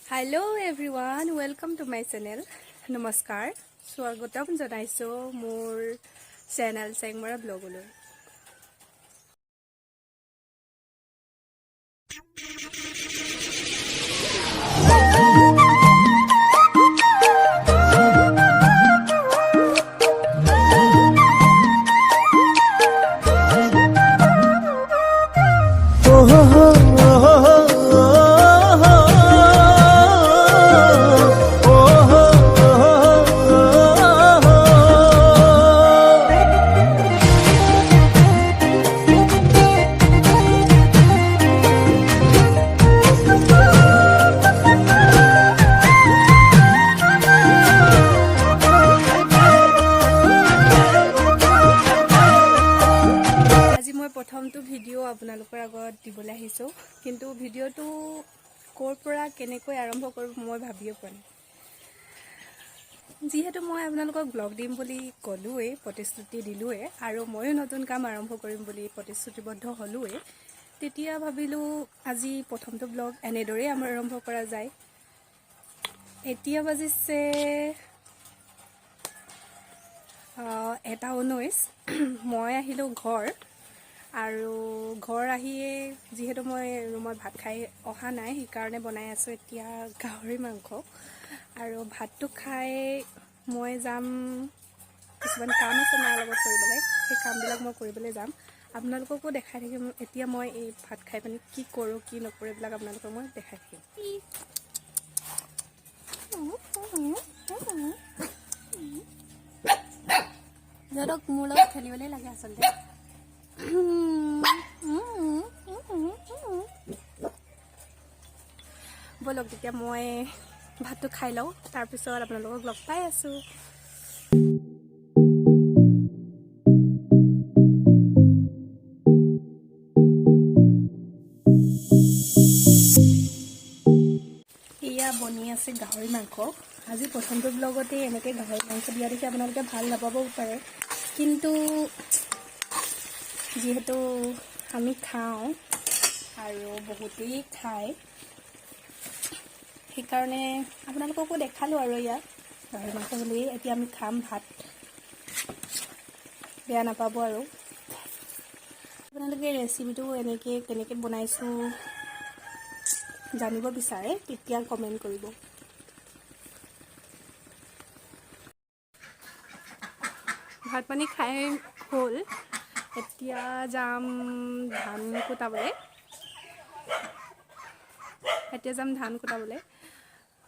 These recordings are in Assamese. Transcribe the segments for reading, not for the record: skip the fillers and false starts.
Hello everyone, welcome to my channel. Namaskar. Swagatam janaiso মোৰ channel Sengmara blogলৈ. প্ৰথমটো ভিডিও আপোনালোকৰ আগত দিবলৈ আহিছো কিন্তু ভিডিওটো কোৰ পৰা কেনেকৈ আৰম্ভ কৰিব মই ভাবিয়ে পোৱা নাই যিহেতু মই আপোনালোকক ব্লগ দিম বুলি ক'লোৱে প্ৰতিশ্ৰুতি দিলোৱে আৰু ময়ো নতুন কাম আৰম্ভ কৰিম বুলি প্ৰতিশ্ৰুতিবদ্ধ হ'লোৱে তেতিয়া ভাবিলো আজি প্ৰথমটো ব্লগ এনেদৰে আৰম্ভ কৰা যায় এতিয়া বাজিছে 1:19 মই আহিলো ঘৰ আৰু ঘৰ আহিয়ে যিহেতু মই ৰুমত ভাত খাই অহা নাই সেই কাৰণে বনাই আছো এতিয়া গাহৰি মাংস আৰু ভাতটো খাই মই যাম কিছুমান কাম আছে মাৰ লগত কৰিবলৈ সেই কামবিলাক মই কৰিবলৈ যাম আপোনালোককো দেখাই থাকিম এতিয়া মই এই ভাত খাই পানি কি কৰো কি নকৰো এইবিলাক আপোনালোকক মই দেখাই থাকিম জৰক মোৰ লগত খেলিবলৈ লাগে আচলতে বলক তেতিয়া মই ভাতটো খাই লওঁ তাৰপিছত আপোনালোকক লগ পাই আছো এয়া বনি আছে গাহৰি মাংস আজি প্ৰথমটো ব্লগতে এনেকৈ গাহৰি মাংস দিয়া দেখি আপোনালোকে ভাল নাপাবও পাৰে কিন্তু যিহেতু আমি খাওঁ আৰু বহুতেই খায় সেইকাৰণে আপোনালোককো দেখালো আৰু ইয়াত গাহৰি মাংস বুলি এতিয়া আমি খাম ভাত বেয়া নাপাব আৰু আপোনালোকে ৰেচিপিটো এনেকৈ কেনেকৈ বনাইছোঁ জানিব বিচাৰে তেতিয়া কমেণ্ট কৰিব ভাত পানী খাই হ'ল এতিয়া যাম ধান কুটাবলৈ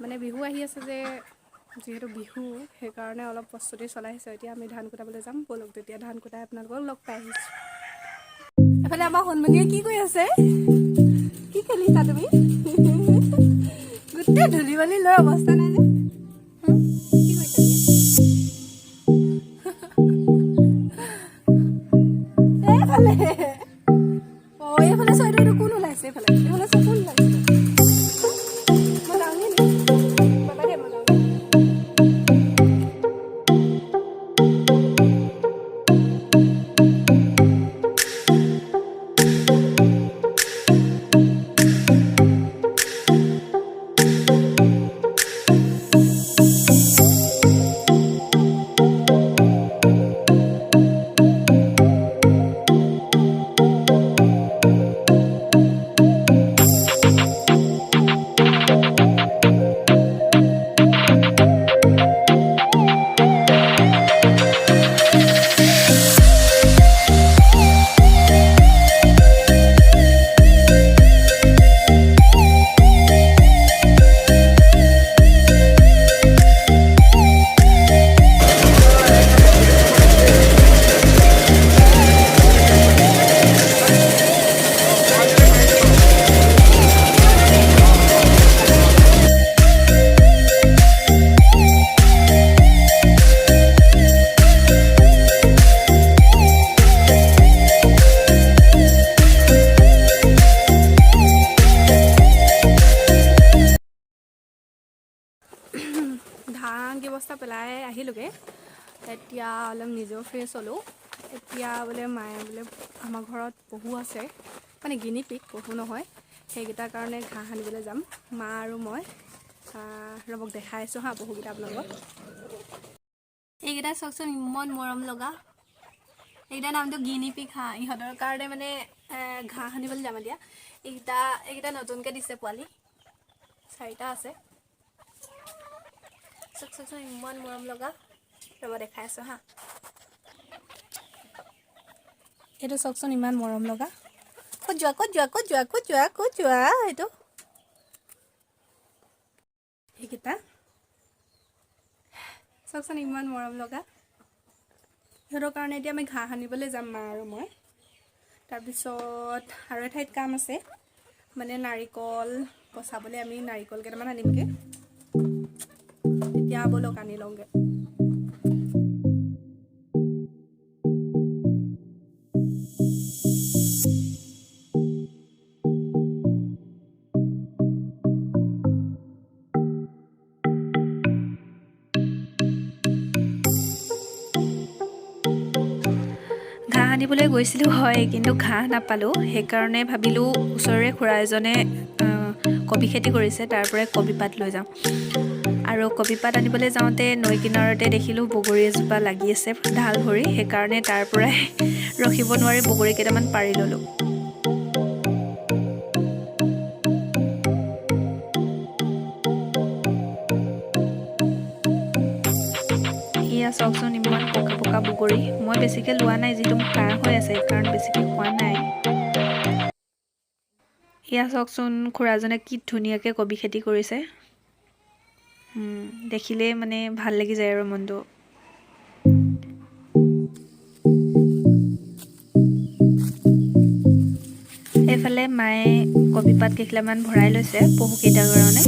মানে বিহু আহি আছে যে যিহেতু বিহু সেইকাৰণে অলপ প্ৰস্তুতি চলাইছে এতিয়া আমি ধান কুটাবলৈ যাম বলক তেতিয়া ধান কুটাই আপোনালোকক লগ পাই আহিছোঁ এফালে আমাৰ সন্মানীয়ে কি কৰি আছে কি খেলিছা তুমি গোটেই ধূলি বালি লৈ অৱস্থা নাই যে কি কৰিছা এইফালে এইফালে চৰাইদেউটো কোন ওলাইছে এইফালে কোন ওলাইছে ব্যৱস্থা পেলাই আহিলোগে এতিয়া অলপ নিজেও ফ্ৰেছ হ'লো এতিয়া বোলে মায়ে বোলে আমাৰ ঘৰত পহু আছে মানে গিনি পিক পহু নহয় সেইকেইটাৰ কাৰণে ঘাঁহ আনিবলৈ যাম মা আৰু মই ৰবক দেখাই আছোঁ হা বহুকেইটা আপোনালোকক এইকেইটা চাওকচোন ইমান মৰম লগা এইকেইটা নামটো গিনি পিক হা ইহঁতৰ কাৰণে মানে ঘাঁহ সানিবলৈ যাম এতিয়া এইকেইটা নতুনকৈ দিছে পোৱালি 4টা আছে চাওকচোন ইমান মৰম লগা ৰব দেখাই আছোঁ হা এইটো চাওকচোন ইমান মৰম লগা ক'ত যোৱা এইটো এইকেইটা চাওকচোন ইমান মৰম লগা সিহঁতৰ কাৰণে এতিয়া আমি ঘাঁহ সানিবলৈ যাম মা আৰু মই তাৰপিছত আৰু এঠাইত কাম আছে মানে নাৰিকল পচাবলৈ আমি নাৰিকল কেইটামান আনিমগৈ এতিয়া ব'লক আনি লওঁগৈ ঘাঁহ আনিবলৈ গৈছিলোঁ হয় কিন্তু ঘাঁহ নাপালোঁ সেইকাৰণে ভাবিলোঁ ওচৰৰে খুৰা এজনে কবি খেতি কৰিছে তাৰ পৰাই কবি পাত লৈ যাওঁ আৰু কবি পাত আনিবলৈ যাওঁতে নৈ কিনাৰতে দেখিলোঁ বগৰী এজোপা লাগি আছে ঢাল ভৰি সেইকাৰণে তাৰ পৰাই ৰখিব নোৱাৰি বগৰী কেইটামান পাৰি ল'লোঁ এয়া চাওকচোন ইমান পকা বগৰী মই বেছিকৈ লোৱা নাই যিহেতু মোৰ কাহ হৈ আছে সেইকাৰণে বেছিকৈ খোৱা নাই এয়া চাওকচোন খুৰাজনে কি ধুনীয়াকৈ কবি খেতি কৰিছে দেখিলেই মানে ভাল লাগি যায় আৰু মনটো এইফালে মায়ে কবি পাত কেইখিলামান ভৰাই লৈছে পহুকেইটাৰ কাৰণে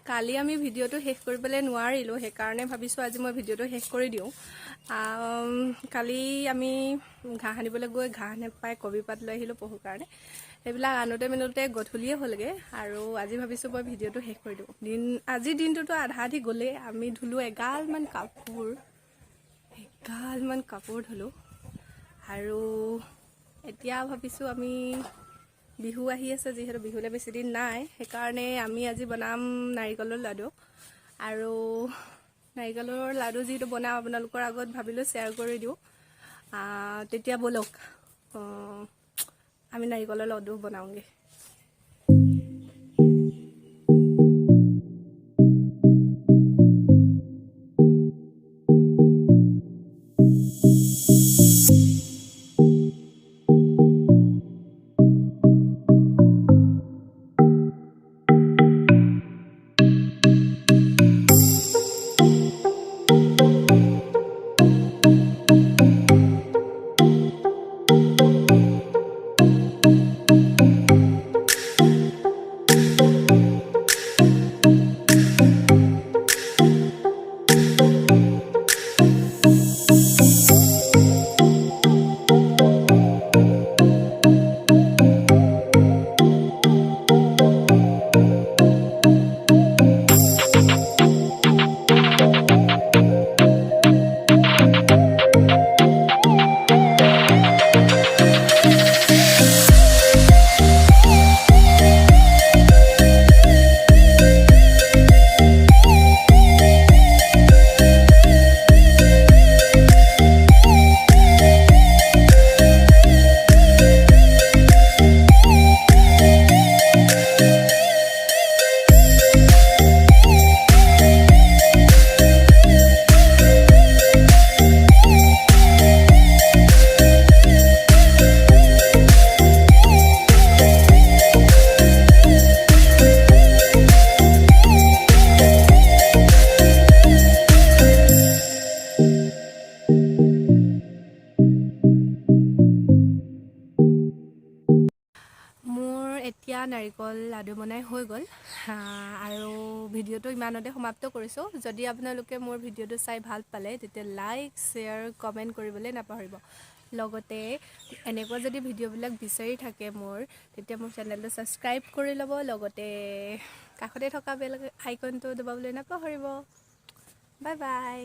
কালি আমি ভিডিঅ'টো শেষ কৰিবলৈ নোৱাৰিলোঁ সেইকাৰণে ভাবিছোঁ আজি মই ভিডিঅ'টো শেষ কৰি দিওঁ কালি আমি ঘাঁহ আনিবলৈ গৈ ঘাঁহ নেপাই কবি পাত লৈ আহিলোঁ পহুৰ কাৰণে সেইবিলাক আনোতে মেলোতে গধূলিয়ে হ'লগৈ আৰু আজি ভাবিছোঁ মই ভিডিঅ'টো শেষ কৰি দিওঁ আজিৰ দিনটোতো আধা আধি গ'লেই আমি ধুলোঁ এগালমান কাপোৰ ধুলোঁ আৰু এতিয়া ভাবিছোঁ আমি বিহু আহি আছে যিহেতু বিহুলৈ বেছি দিন নাই সেইকাৰণে আমি আজি বনাম নাৰিকলৰ লাডু আৰু নাৰিকলৰ লাডু যিহেতু বনাওঁ আপোনালোকৰ আগত ভাবিলোঁ শ্বেয়াৰ কৰি দিওঁ তেতিয়া ব'লক আমি নাৰিকলৰ লাডু বনাওঁগৈ নাৰিকল লাডু বনাই হৈ গ'ল আৰু ভিডিঅ'টো ইমানতে সমাপ্ত কৰিছোঁ। যদি আপোনালোকে মোৰ ভিডিঅ'টো চাই ভাল পালে তেতিয়া লাইক শ্বেয়াৰ কমেণ্ট কৰিবলৈ নাপাহৰিব। লগতে এনেকুৱা যদি ভিডিঅ'বিলাক বিচাৰি থাকে মোৰ তেতিয়া মোৰ চেনেলটো ছাবস্ক্ৰাইব কৰি ল'ব। লগতে কাষতে থকা বেল আইকনটো দবাবলৈ নাপাহৰিব। Bye bye.